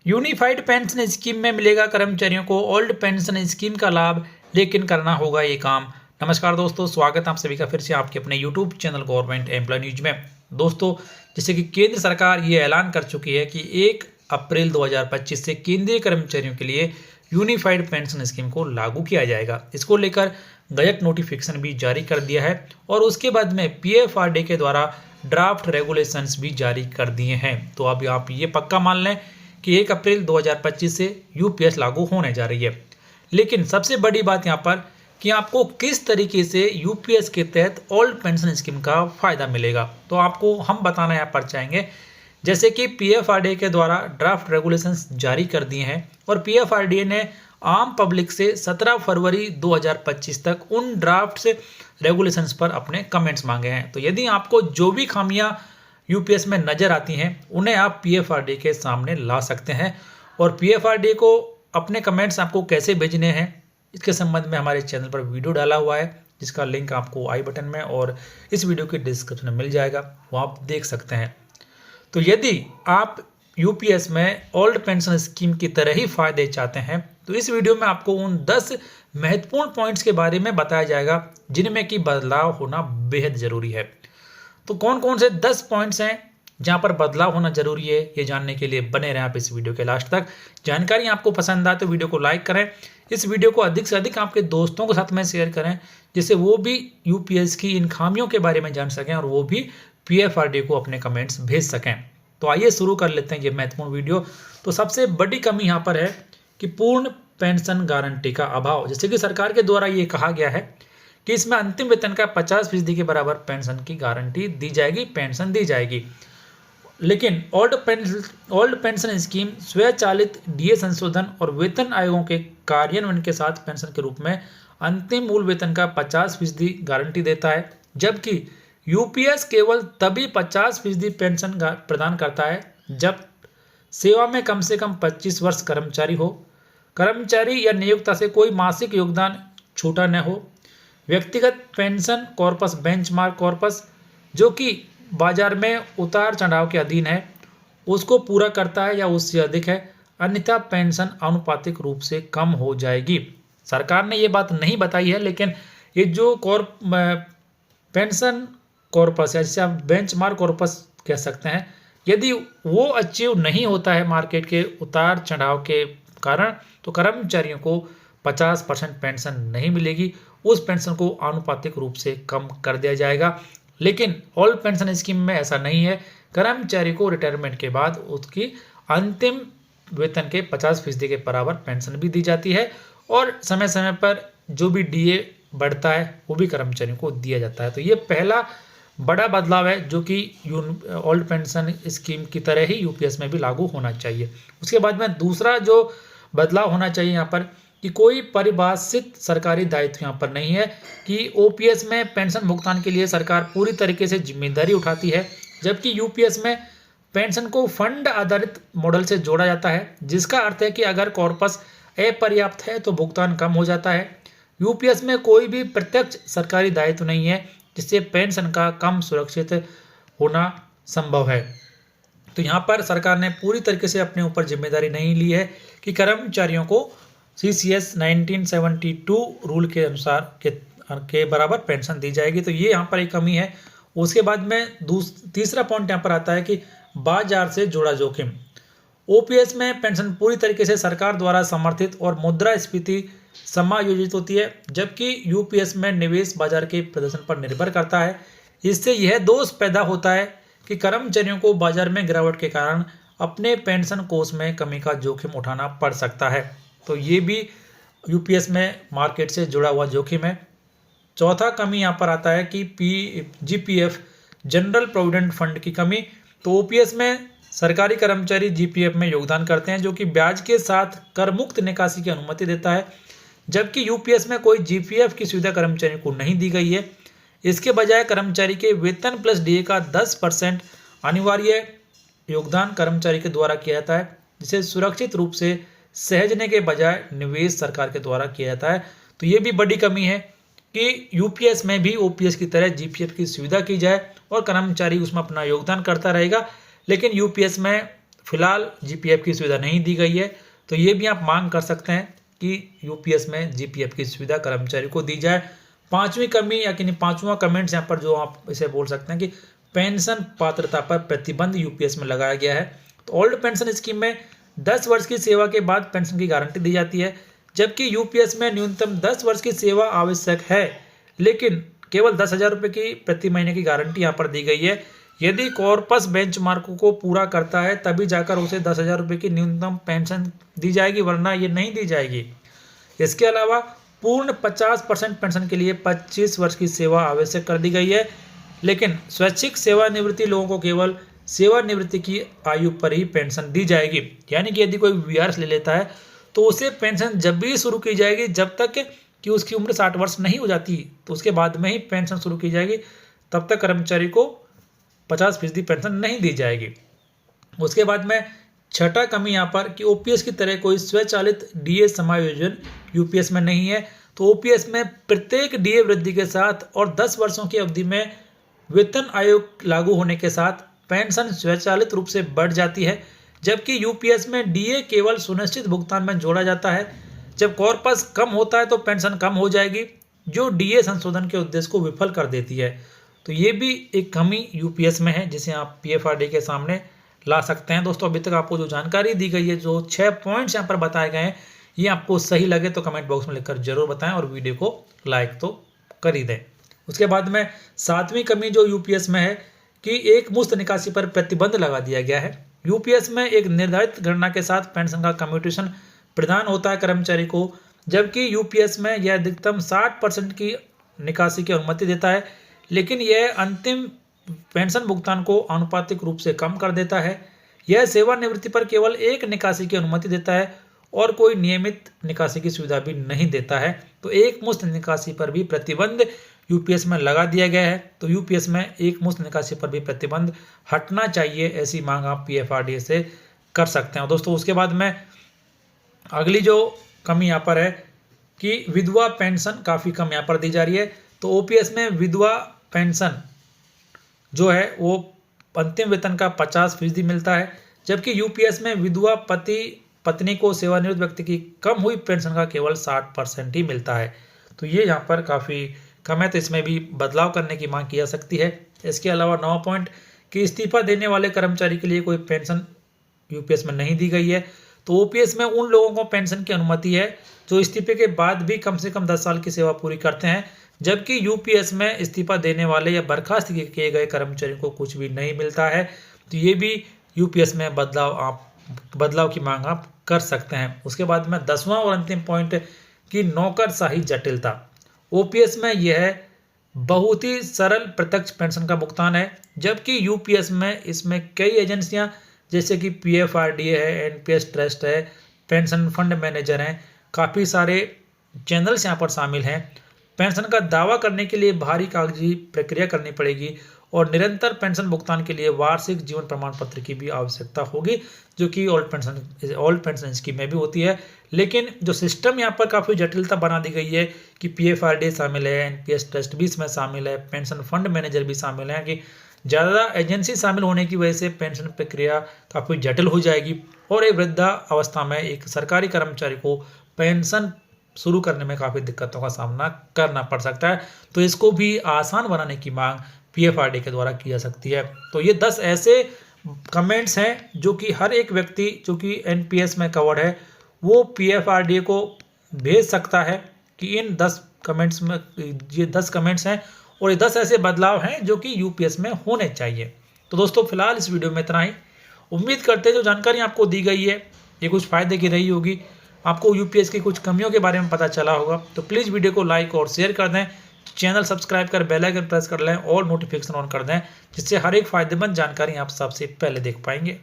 Unified pension scheme में मिलेगा कर्मचारियों को ओल्ड पेंशन स्कीम का लाभ, लेकिन करना होगा ये काम। नमस्कार दोस्तों, स्वागत है आप सभी का फिर से आपके अपने YouTube channel government employ news में। दोस्तों, जैसे कि केंद्र सरकार ये ऐलान कर चुकी है कि 1 अप्रैल 2025 से केंद्रीय कर्मचारियों के लिए यूनिफाइड पेंशन स्कीम को लागू किया जाएगा। इसको लेकर गजट नोटिफिकेशन भी जारी कर दिया है और उसके बाद में PFRDA के द्वारा ड्राफ्ट रेगुलेशंस भी जारी कर दिए हैं। तो अब आप ये पक्का मान लें कि 1 अप्रैल 2025 से यूपीएस लागू होने जा रही है। लेकिन सबसे बड़ी बात यहाँ पर कि आपको किस तरीके से यूपीएस के तहत ओल्ड पेंशन स्कीम का फायदा मिलेगा, तो आपको हम बताना यहाँ पर चाहेंगे। जैसे कि PFRDA के द्वारा ड्राफ्ट रेगुलेशंस जारी कर दिए हैं और PFRDA ने आम पब्लिक से 17 फरवरी 2025 तक उन ड्राफ्ट रेगुलेशंस पर अपने कमेंट्स मांगे हैं। तो यदि आपको जो भी खामियां यूपीएस में नज़र आती हैं उन्हें आप PFRDA के सामने ला सकते हैं। और PFRDA को अपने कमेंट्स आपको कैसे भेजने हैं इसके संबंध में हमारे चैनल पर वीडियो डाला हुआ है, जिसका लिंक आपको आई बटन में और इस वीडियो के डिस्क्रिप्शन में मिल जाएगा, वो आप देख सकते हैं। तो यदि आप यूपीएस में ओल्ड पेंशन स्कीम की तरह ही फायदे चाहते हैं तो इस वीडियो में आपको उन 10 महत्वपूर्ण पॉइंट्स के बारे में बताया जाएगा जिनमें कि बदलाव होना बेहद ज़रूरी है। तो कौन कौन से 10 पॉइंट्स हैं जहां पर बदलाव होना जरूरी है, ये जानने के लिए बने रहें आप इस वीडियो के लास्ट तक। जानकारी आपको पसंद आए तो वीडियो को लाइक करें, इस वीडियो को अधिक से अधिक आपके दोस्तों के साथ में शेयर करें, जिससे वो भी यूपीएस की इन खामियों के बारे में जान सकें और वो भी PFRDA को अपने कमेंट्स भेज सकें। तो आइए शुरू कर लेते हैं ये महत्वपूर्ण वीडियो। तो सबसे बड़ी कमी यहाँ पर है कि पूर्ण पेंशन गारंटी का अभाव। जैसे कि सरकार के द्वारा ये कहा गया है कि इसमें अंतिम वेतन का 50% के बराबर पेंशन की गारंटी दी जाएगी, पेंशन दी जाएगी। लेकिन ओल्ड पेंशन स्कीम स्वचालित DA संशोधन और वेतन आयोगों के कार्यान्वयन के साथ पेंशन के रूप में अंतिम मूल वेतन का 50% गारंटी देता है, जबकि यूपीएस केवल तभी 50% पेंशन प्रदान करता है जब सेवा में कम से कम 25 वर्ष कर्मचारी हो, कर्मचारी या नियोक्ता से कोई मासिक योगदान छूटा न हो, व्यक्तिगत पेंशन कॉर्पस बेंचमार्क कॉर्पस जो कि बाजार में उतार चढ़ाव के अधीन है उसको पूरा करता है या उससे अधिक है, अन्यथा पेंशन आनुपातिक रूप से कम हो जाएगी। सरकार ने ये बात नहीं बताई है, लेकिन ये जो पेंशन कॉर्पस है, जिसे आप बेंचमार्क कॉर्पस कह सकते हैं, यदि वो अचीव नहीं होता है मार्केट के उतार चढ़ाव के कारण तो कर्मचारियों को 50% पेंशन नहीं मिलेगी, उस पेंशन को आनुपातिक रूप से कम कर दिया जाएगा। लेकिन ओल्ड पेंशन स्कीम में ऐसा नहीं है। कर्मचारी को रिटायरमेंट के बाद उसकी अंतिम वेतन के 50% के बराबर पेंशन भी दी जाती है और समय समय पर जो भी DA बढ़ता है वो भी कर्मचारियों को दिया जाता है। तो ये पहला बड़ा बदलाव है जो कि ओल्ड पेंशन स्कीम की तरह ही यूपीएस में भी लागू होना चाहिए। उसके बाद में दूसरा जो बदलाव होना चाहिए यहाँ पर कि कोई परिभाषित सरकारी दायित्व यहाँ पर नहीं है कि ओपीएस में पेंशन भुगतान के लिए सरकार पूरी तरीके से जिम्मेदारी उठाती है, जबकि यूपीएस में पेंशन को फंड आधारित मॉडल से जोड़ा जाता है, जिसका अर्थ है कि अगर कॉर्पस अपर्याप्त है तो भुगतान कम हो जाता है। यूपीएस में कोई भी प्रत्यक्ष सरकारी दायित्व नहीं है, जिससे पेंशन का कम सुरक्षित होना संभव है। तो यहाँ पर सरकार ने पूरी तरीके से अपने ऊपर जिम्मेदारी नहीं ली है कि कर्मचारियों को CCS 1972 रूल के अनुसार के बराबर पेंशन दी जाएगी। तो ये यहाँ पर एक कमी है। उसके बाद में तीसरा पॉइंट यहाँ पर आता है कि बाजार से जुड़ा जोखिम। ओपीएस में पेंशन पूरी तरीके से सरकार द्वारा समर्थित और मुद्रास्फीति समायोजित होती है, जबकि यूपीएस में निवेश बाजार के प्रदर्शन पर निर्भर करता है। इससे यह दोष पैदा होता है कि कर्मचारियों को बाजार में गिरावट के कारण अपने पेंशन कोष में कमी का जोखिम उठाना पड़ सकता है। तो ये भी यूपीएस में मार्केट से जुड़ा हुआ जोखिम है। चौथा कमी यहाँ पर आता है कि GPF जनरल प्रोविडेंट फंड की कमी। तो ओपीएस में सरकारी कर्मचारी GPF में योगदान करते हैं जो कि ब्याज के साथ कर मुक्त निकासी की अनुमति देता है, जबकि यूपीएस में कोई GPF की सुविधा कर्मचारियों को नहीं दी गई है। इसके बजाय कर्मचारी के वेतन प्लस DA का 10% अनिवार्य योगदान कर्मचारी के द्वारा किया जाता है, जिसे सुरक्षित रूप से सहजने के बजाय निवेश सरकार के द्वारा किया जाता है। तो ये भी बड़ी कमी है कि यूपीएस में भी ओपीएस की तरह GPF की सुविधा की जाए और कर्मचारी उसमें अपना योगदान करता रहेगा, लेकिन यूपीएस में फिलहाल जीपीएफ की सुविधा नहीं दी गई है। तो ये भी आप मांग कर सकते हैं कि यूपीएस में जीपीएफ की सुविधा कर्मचारी को दी जाए। पांचवी कमी या कि पांचवा कमेंट्स यहाँ पर जो आप इसे बोल सकते हैं कि पेंशन पात्रता पर प्रतिबंध यूपीएस में लगाया गया है। तो ओल्ड पेंशन स्कीम में 10 वर्ष की सेवा के बाद पेंशन की गारंटी दी जाती है, जबकि यूपीएस में न्यूनतम 10 वर्ष की सेवा आवश्यक है, लेकिन केवल 10,000 रुपये की प्रति महीने की गारंटी यहाँ पर दी गई है। यदि कॉर्पस बेंचमार्क को पूरा करता है तभी जाकर उसे 10,000 रुपये की न्यूनतम पेंशन दी जाएगी, वरना ये नहीं दी जाएगी। इसके अलावा पूर्ण 50% पेंशन के लिए 25 वर्ष की सेवा आवश्यक कर दी गई है, लेकिन स्वैच्छिक सेवानिवृत्ति लोगों को केवल सेवानिवृत्ति की आयु पर ही पेंशन दी जाएगी। यानी कि यदि कोई वीआरएस ले लेता है तो उसे पेंशन जब भी शुरू की जाएगी, जब तक कि उसकी उम्र 60 वर्ष नहीं हो जाती, तो उसके बाद में ही पेंशन शुरू की जाएगी। तब तक कर्मचारी को 50% पेंशन नहीं दी जाएगी। उसके बाद में छठा कमी यहाँ पर कि ओपीएस की तरह कोई स्वचालित डीए समायोजन यूपीएस में नहीं है। तो ओपीएस में प्रत्येक डीए वृद्धि के साथ और 10 वर्षों की अवधि में वेतन आयोग लागू होने के साथ पेंशन स्वचालित रूप से बढ़ जाती है, जबकि यूपीएस में डीए केवल सुनिश्चित भुगतान में जोड़ा जाता है। जब कॉर्पस कम होता है तो पेंशन कम हो जाएगी, जो डीए संशोधन के उद्देश्य को विफल कर देती है। तो ये भी एक कमी यूपीएस में है जिसे आप पीएफआरडी के सामने ला सकते हैं। दोस्तों, अभी तक आपको जो जानकारी दी गई है, जो 6 पॉइंट्स यहाँ पर बताए गए हैं, ये आपको सही लगे तो कमेंट बॉक्स में लिखकर जरूर बताएं और वीडियो को लाइक तो कर ही दें। उसके बाद में 7वीं कमी जो यूपीएस में है कि एक मुफ्त निकासी पर प्रतिबंध लगा दिया गया है। यूपीएस में एक निर्धारित गणना के साथ पेंशन का कम्यूटेशन प्रदान होता है कर्मचारी को, जबकि यूपीएस में यह अधिकतम 60% की निकासी की अनुमति देता है, लेकिन यह अंतिम पेंशन भुगतान को आनुपातिक रूप से कम कर देता है। यह सेवानिवृत्ति पर केवल एक निकासी की अनुमति देता है और कोई नियमित निकासी की सुविधा भी नहीं देता है। तो एक मुफ्त निकासी पर भी प्रतिबंध यूपीएस में लगा दिया गया है। तो यूपीएस में एक मुफ्त निकासी पर भी प्रतिबंध हटना चाहिए, ऐसी मांग आप पीएफआरडी से कर सकते हैं। दोस्तों, उसके बाद में अगली जो कमी यहाँ पर है कि विधवा पेंशन काफ़ी कम यहाँ पर दी जा रही है। तो ओपीएस में विधवा पेंशन जो है वो अंतिम वेतन का 50% मिलता है, जबकि यूपीएस में विधवा पति पत्नी को सेवानिवृत्त व्यक्ति की कम हुई पेंशन का केवल 60% ही मिलता है। तो ये यहाँ पर काफ़ी कम है, तो इसमें भी बदलाव करने की मांग की जा सकती है। इसके अलावा 9 पॉइंट कि इस्तीफा देने वाले कर्मचारी के लिए कोई पेंशन यूपीएस में नहीं दी गई है। तो ओपीएस में उन लोगों को पेंशन की अनुमति है जो इस्तीफे के बाद भी कम से कम 10 साल की सेवा पूरी करते हैं, जबकि यूपीएस में इस्तीफा देने वाले या बर्खास्त किए गए कर्मचारियों को कुछ भी नहीं मिलता है। तो ये भी यूपीएस में बदलाव की मांग आप कर सकते हैं। उसके बाद में 10वां और अंतिम पॉइंट कि नौकरशाही जटिलता। ओपीएस में यह बहुत ही सरल प्रत्यक्ष पेंशन का भुगतान है, जबकि यूपीएस में इसमें कई एजेंसियां जैसे कि पीएफआरडी है, एनपीएस ट्रस्ट है, पेंशन फंड मैनेजर हैं, काफ़ी सारे चैनल्स यहाँ पर शामिल हैं। पेंशन का दावा करने के लिए भारी कागजी प्रक्रिया करनी पड़ेगी और निरंतर पेंशन भुगतान के लिए वार्षिक जीवन प्रमाण पत्र की भी आवश्यकता होगी, जो कि ओल्ड पेंशन स्कीम में भी होती है। लेकिन जो सिस्टम यहाँ पर काफ़ी जटिलता बना दी गई है कि पीएफआरडी शामिल है, एनपीएस ट्रस्ट भी इसमें शामिल है, पेंशन फंड मैनेजर भी शामिल है, कि ज़्यादा एजेंसी शामिल होने की वजह से पेंशन प्रक्रिया काफ़ी जटिल हो जाएगी और एक वृद्धा अवस्था में एक सरकारी कर्मचारी को पेंशन शुरू करने में काफ़ी दिक्कतों का सामना करना पड़ सकता है। तो इसको भी आसान बनाने की मांग पीएफआरडी के द्वारा की जा सकती है। तो ये 10 ऐसे कमेंट्स हैं जो कि हर एक व्यक्ति जो कि एनपीएस में कवर्ड है वो पीएफआरडी को भेज सकता है कि इन 10 कमेंट्स में ये 10 कमेंट्स हैं और ये 10 ऐसे बदलाव हैं जो कि यूपीएस में होने चाहिए। तो दोस्तों, फिलहाल इस वीडियो में इतना ही। उम्मीद करते हैं जो जानकारी आपको दी गई है ये कुछ फ़ायदे की रही होगी, आपको यूपीएस की कुछ कमियों के बारे में पता चला होगा। तो प्लीज़ वीडियो को लाइक और शेयर कर दें, चैनल सब्सक्राइब कर बेल आइकन प्रेस कर लें और नोटिफिकेशन ऑन कर दें, जिससे हर एक फ़ायदेमंद जानकारी आप सबसे पहले देख पाएंगे।